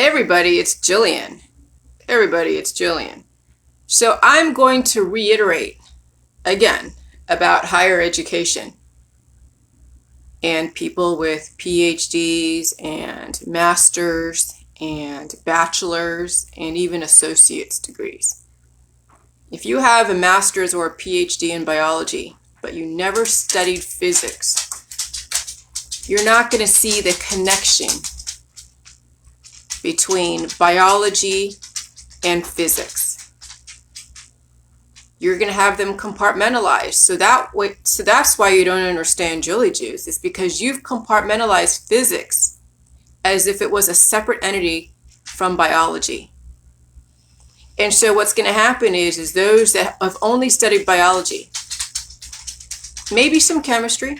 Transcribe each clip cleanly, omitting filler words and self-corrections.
Hey everybody, it's Jillian. Everybody, it's Jillian. So I'm going to reiterate again about higher education and people with PhDs and masters and bachelors and even associate's degrees. If you have a master's or a PhD in biology, but you never studied physics, you're not going to see the connection between biology and physics. You're going to have them compartmentalized. So that's why you don't understand Jjuice. It's because you've compartmentalized physics as if it was a separate entity from biology. And so what's going to happen is those that have only studied biology, maybe some chemistry,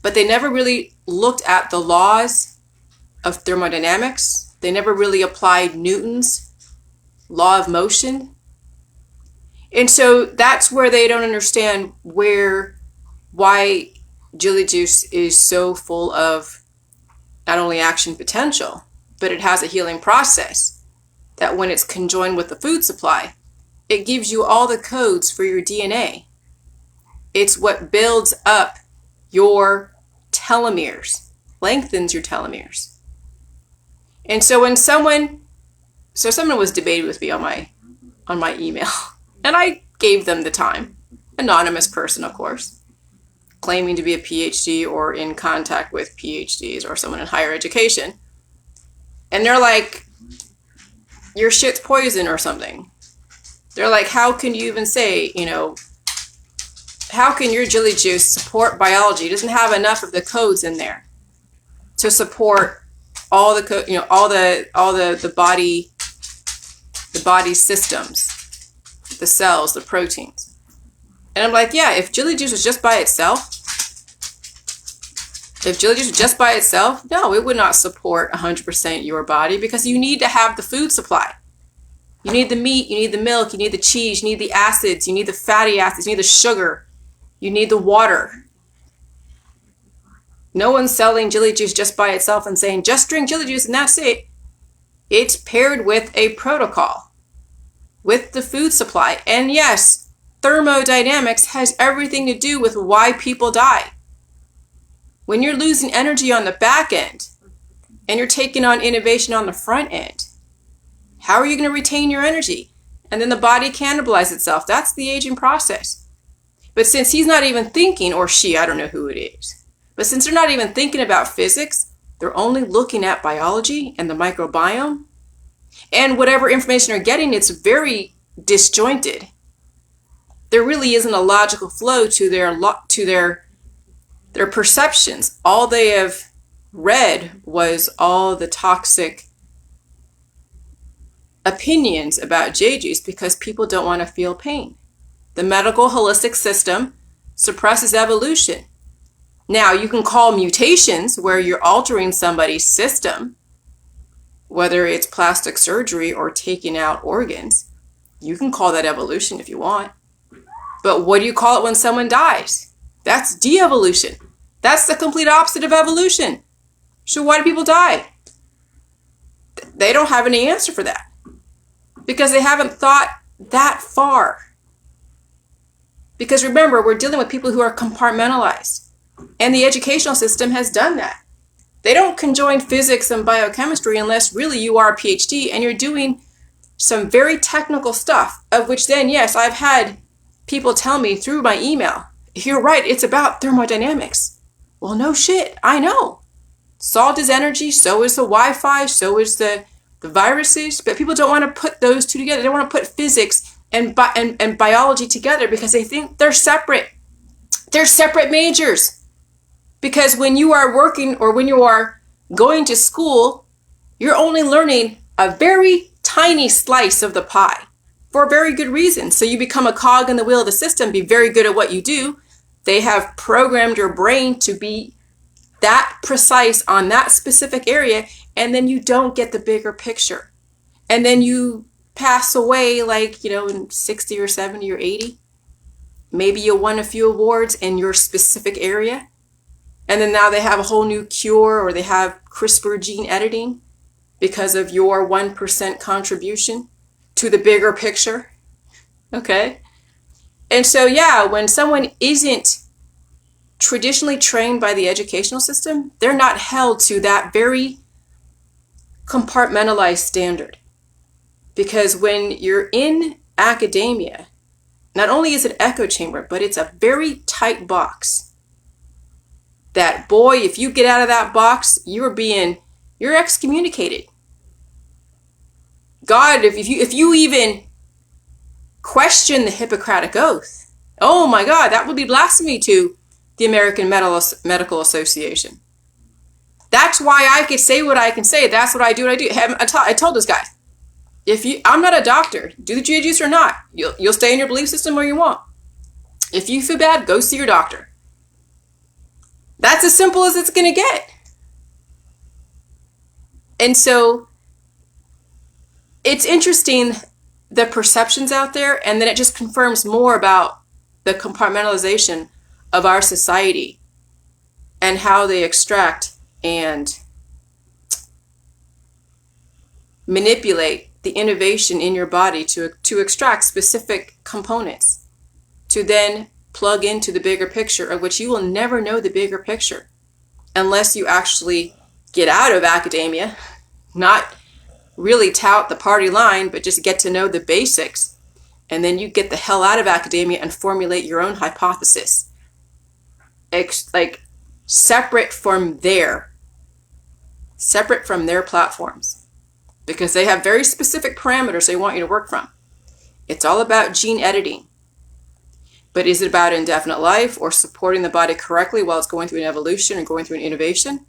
but they never really looked at the laws of thermodynamics. They never really applied Newton's law of motion. And so that's where they don't understand why Jjuice is so full of not only action potential, but it has a healing process that when it's conjoined with the food supply, it gives you all the codes for your DNA. It's what builds up your telomeres, lengthens your telomeres. And so when someone was debating with me on my email, and I gave them the time, anonymous person, of course, claiming to be a PhD or in contact with PhDs or someone in higher education. And they're like, your shit's poison or something. They're like, how can you even say, how can your Jjuice support biology? It doesn't have enough of the codes in there to support all the body systems, the cells, the proteins. And I'm like, yeah, if Jjuice was just by itself, no, it would not support 100% your body, because you need to have the food supply. You need the meat, you need the milk, you need the cheese, you need the acids, you need the fatty acids, you need the sugar, you need the water. No one's selling Jjuice just by itself and saying, just drink Jjuice and that's it. It's paired with a protocol, with the food supply. And yes, thermodynamics has everything to do with why people die. When you're losing energy on the back end and you're taking on innovation on the front end, how are you going to retain your energy? And then the body cannibalizes itself. That's the aging process. But since he's not even thinking, or she, I don't know who it is, but since they're not even thinking about physics, they're only looking at biology and the microbiome. And whatever information they're getting, it's very disjointed. There really isn't a logical flow to their perceptions. All they have read was all the toxic opinions about Jjuice because people don't want to feel pain. The medical holistic system suppresses evolution. Now, you can call mutations where you're altering somebody's system, whether it's plastic surgery or taking out organs. You can call that evolution if you want. But what do you call it when someone dies? That's de-evolution. That's the complete opposite of evolution. So why do people die? They don't have any answer for that because they haven't thought that far. Because remember, we're dealing with people who are compartmentalized. And the educational system has done that. They don't conjoin physics and biochemistry unless really you are a PhD and you're doing some very technical stuff, of which then, yes, I've had people tell me through my email, you're right, it's about thermodynamics. Well, no shit, I know. Salt is energy, so is the Wi-Fi, so is the viruses, but people don't want to put those two together. They don't want to put physics and biology together because they think they're separate. They're separate majors. Because when you are working or when you are going to school, you're only learning a very tiny slice of the pie for a very good reason. So you become a cog in the wheel of the system, be very good at what you do. They have programmed your brain to be that precise on that specific area, and then you don't get the bigger picture. And then you pass away like, in 60 or 70 or 80. Maybe you won a few awards in your specific area. And then now they have a whole new cure, or they have CRISPR gene editing. because of your 1% contribution to the bigger picture. Okay? And so, yeah, when someone isn't traditionally trained by the educational system, they're not held to that very compartmentalized standard. Because when you're in academia, not only is it an echo chamber, but it's a very tight box. That, boy, if you get out of that box, you're excommunicated. God, if you even question the Hippocratic Oath, oh my God, that would be blasphemy to the American Medical Association. That's why I can say what I can say. That's what I do. I told this guy, I'm not a doctor. Do the Jjuice or not. You'll stay in your belief system or you won't. If you feel bad, go see your doctor. That's as simple as it's going to get. And so it's interesting, the perceptions out there, and then it just confirms more about the compartmentalization of our society and how they extract and manipulate the innovation in your body to extract specific components, to then plug into the bigger picture, of which you will never know the bigger picture unless you actually get out of academia, not really tout the party line, but just get to know the basics. And then you get the hell out of academia and formulate your own hypothesis. Like separate from their platforms. Because they have very specific parameters they want you to work from. It's all about gene editing. But is it about indefinite life or supporting the body correctly while it's going through an evolution and going through an innovation?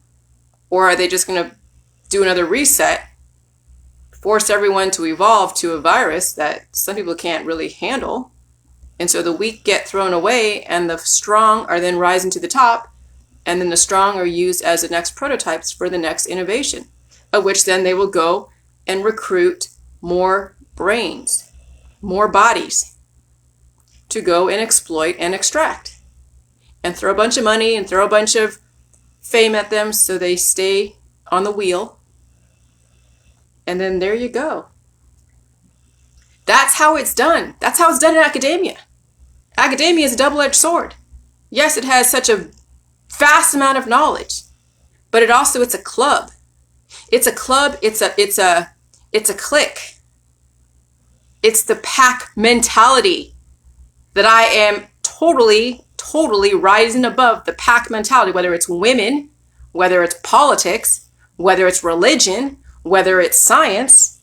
Or are they just going to do another reset, force everyone to evolve to a virus that some people can't really handle? And so the weak get thrown away and the strong are then rising to the top. And then the strong are used as the next prototypes for the next innovation, of which then they will go and recruit more brains, more bodies to go and exploit and extract and throw a bunch of money and throw a bunch of fame at them so they stay on the wheel. And then there you go. That's how it's done. That's how it's done in academia. Academia is a double-edged sword. Yes, it has such a vast amount of knowledge, but it's a club. It's a club. It's a clique. It's the pack mentality that I am totally rising above the pack mentality, whether it's women, whether it's politics, whether it's religion, whether it's science.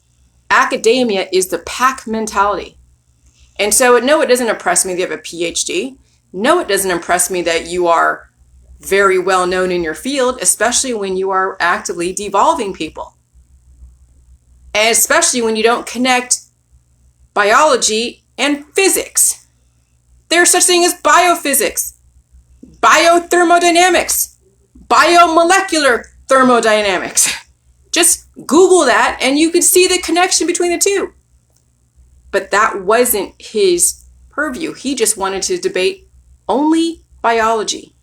Academia is the pack mentality. And so, no, it doesn't impress me that you have a PhD. No, it doesn't impress me that you are very well known in your field, especially when you are actively devolving people. And especially when you don't connect biology and physics. There's such thing as biophysics, biothermodynamics, biomolecular thermodynamics. Just Google that and you could see the connection between the two. But that wasn't his purview. He just wanted to debate only biology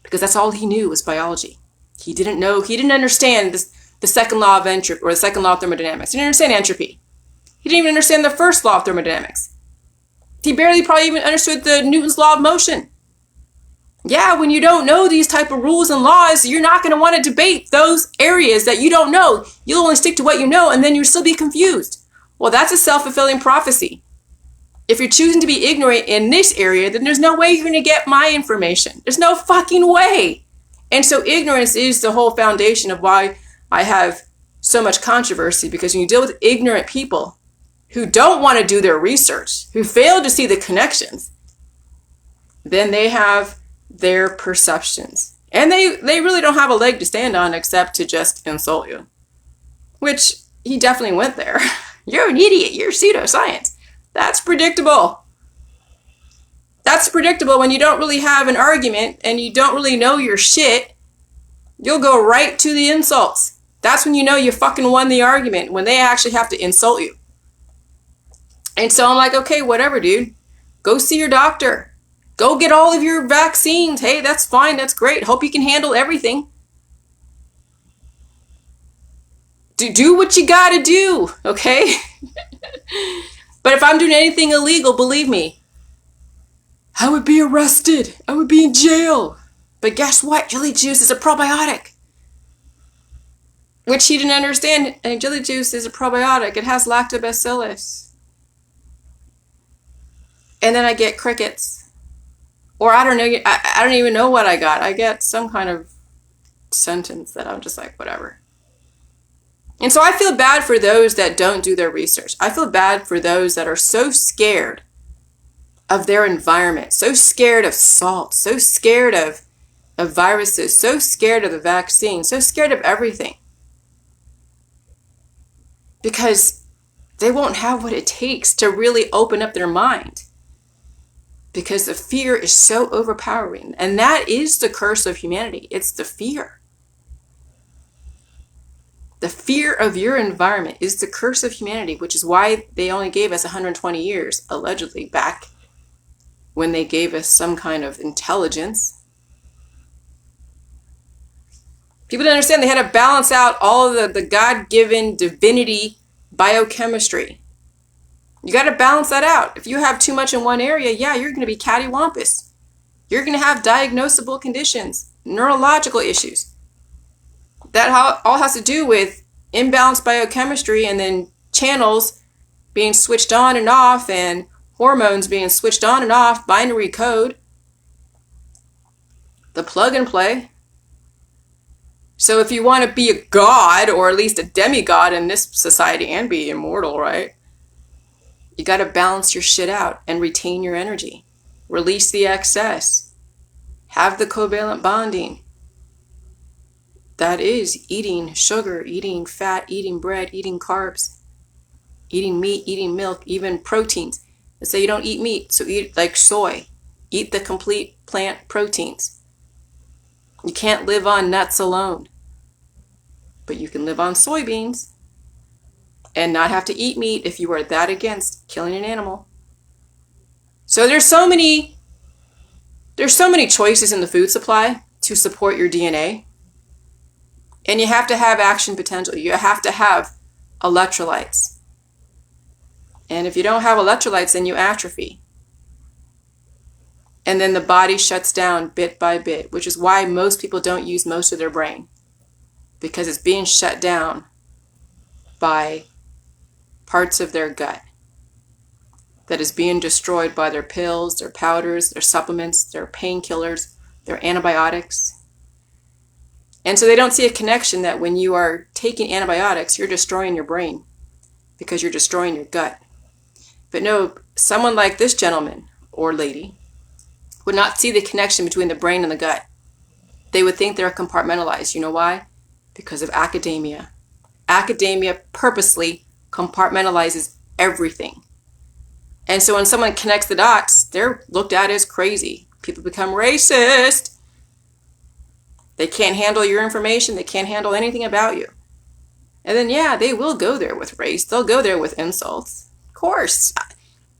because that's all he knew was biology. He didn't understand the second law of entropy or the second law of thermodynamics. He didn't understand entropy. He didn't even understand the first law of thermodynamics. He barely probably even understood the Newton's law of motion. Yeah, when you don't know these type of rules and laws, you're not going to want to debate those areas that you don't know. You'll only stick to what you know, and then you'll still be confused. Well, that's a self-fulfilling prophecy. If you're choosing to be ignorant in this area, then there's no way you're going to get my information. There's no fucking way. And so ignorance is the whole foundation of why I have so much controversy, because when you deal with ignorant people who don't want to do their research, who fail to see the connections, then they have their perceptions. And they really don't have a leg to stand on except to just insult you. Which he definitely went there. You're an idiot. You're pseudoscience. That's predictable. That's predictable when you don't really have an argument and you don't really know your shit. You'll go right to the insults. That's when you know you fucking won the argument, when they actually have to insult you. And so I'm like, okay, whatever, dude. Go see your doctor. Go get all of your vaccines. Hey, that's fine. That's great. Hope you can handle everything. Do what you gotta do, okay? But if I'm doing anything illegal, believe me, I would be arrested. I would be in jail. But guess what? Jelly juice is a probiotic. Which he didn't understand. And jelly juice is a probiotic. It has lactobacillus. And then I get crickets. Or I don't know. I don't even know what I got. I get some kind of sentence that I'm just like, whatever. And so I feel bad for those that don't do their research. I feel bad for those that are so scared of their environment, so scared of salt, so scared of viruses, so scared of the vaccine, so scared of everything. Because they won't have what it takes to really open up their mind. Because the fear is so overpowering. And that is the curse of humanity. It's the fear. The fear of your environment is the curse of humanity, which is why they only gave us 120 years, allegedly, back when they gave us some kind of intelligence. People didn't understand they had to balance out all of the God-given divinity biochemistry. You got to balance that out. If you have too much in one area, yeah, you're going to be cattywampus. You're going to have diagnosable conditions, neurological issues. That all has to do with imbalanced biochemistry and then channels being switched on and off and hormones being switched on and off, binary code, the plug and play. So if you want to be a god or at least a demigod in this society and be immortal, right? You got to balance your shit out and retain your energy. Release the excess. Have the covalent bonding. That is eating sugar, eating fat, eating bread, eating carbs, eating meat, eating milk, even proteins. Let's say you don't eat meat, so eat like soy. Eat the complete plant proteins. You can't live on nuts alone, but you can live on soybeans and not have to eat meat if you are that against killing an animal. So there's so many choices in the food supply to support your DNA. And you have to have action potential. You have to have electrolytes. And if you don't have electrolytes, then you atrophy. And then the body shuts down bit by bit, which is why most people don't use most of their brain. Because it's being shut down by parts of their gut that is being destroyed by their pills, their powders, their supplements, their painkillers, their antibiotics. And so they don't see a connection that when you are taking antibiotics, you're destroying your brain because you're destroying your gut. But no, someone like this gentleman or lady would not see the connection between the brain and the gut. They would think they're compartmentalized. You know why? Because of academia. Academia purposely compartmentalizes everything. And so when someone connects the dots, they're looked at as crazy. People become racist. They can't handle your information. They can't handle anything about you. And then, yeah, they will go there with race. They'll go there with insults. Of course.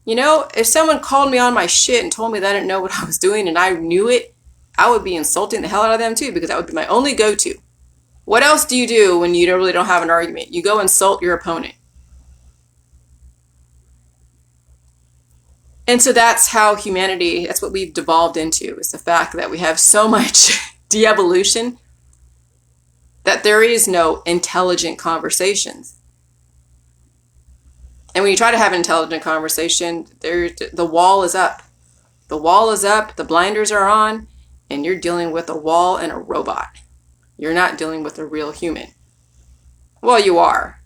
You know, if someone called me on my shit and told me that I didn't know what I was doing and I knew it, I would be insulting the hell out of them too, because that would be my only go-to. What else do you do when you really don't have an argument? You go insult your opponent. And so that's how humanity, that's what we've devolved into, is the fact that we have so much de-evolution that there is no intelligent conversations. And when you try to have an intelligent conversation, the wall is up. The wall is up, the blinders are on, and you're dealing with a wall and a robot. You're not dealing with a real human. Well, you are.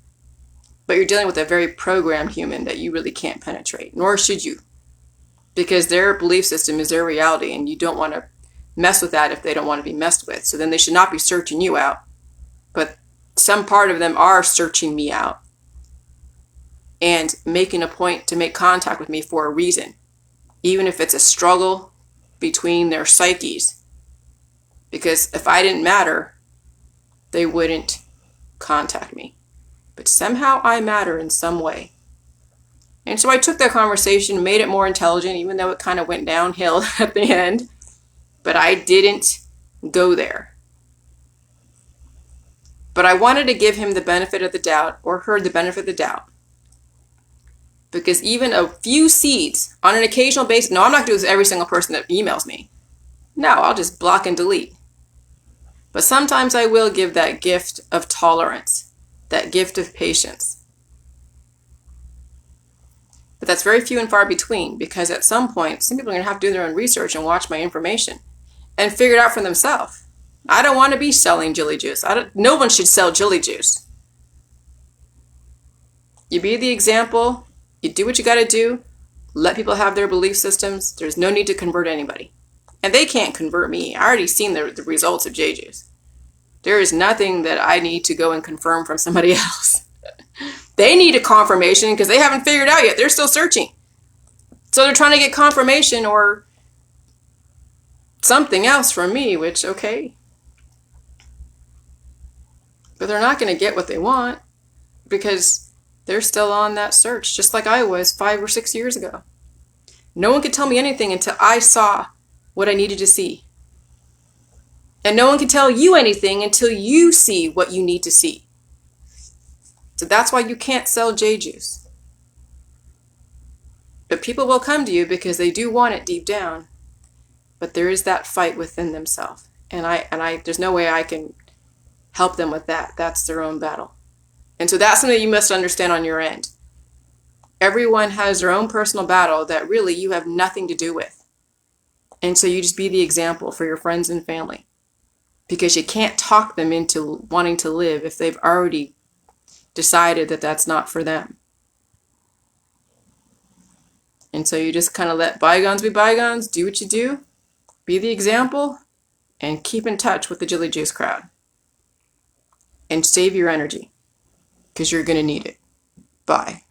But you're dealing with a very programmed human that you really can't penetrate, nor should you. Because their belief system is their reality, and you don't want to mess with that if they don't want to be messed with. So then they should not be searching you out. But some part of them are searching me out and making a point to make contact with me for a reason, even if it's a struggle between their psyches. Because if I didn't matter, they wouldn't contact me. But somehow I matter in some way. And so I took that conversation, made it more intelligent, even though it kind of went downhill at the end. But I didn't go there. But I wanted to give him the benefit of the doubt, or her the benefit of the doubt. Because even a few seeds on an occasional basis, no, I'm not going to do this with every single person that emails me. No, I'll just block and delete. But sometimes I will give that gift of tolerance, that gift of patience. But that's very few and far between, because at some point, some people are going to have to do their own research and watch my information and figure it out for themselves. I don't want to be selling Jilly Juice. No one should sell Jilly Juice. You be the example. You do what you got to do. Let people have their belief systems. There's no need to convert anybody. And they can't convert me. I already seen the results of Jjuice. There is nothing that I need to go and confirm from somebody else. They need a confirmation because they haven't figured out yet. They're still searching. So they're trying to get confirmation or something else from me, which, okay. But they're not going to get what they want because they're still on that search, just like I was 5 or 6 years ago. No one could tell me anything until I saw what I needed to see. And no one can tell you anything until you see what you need to see. So that's why you can't sell Jjuice. But people will come to you because they do want it deep down. But there is that fight within themselves. And I there's no way I can help them with that. That's their own battle. And so that's something you must understand on your end. Everyone has their own personal battle that really you have nothing to do with. And so you just be the example for your friends and family. Because you can't talk them into wanting to live if they've already decided that that's not for them. And so you just kind of let bygones be bygones, do what you do, be the example, and keep in touch with the Jilly Juice crowd. And save your energy, because you're going to need it. Bye.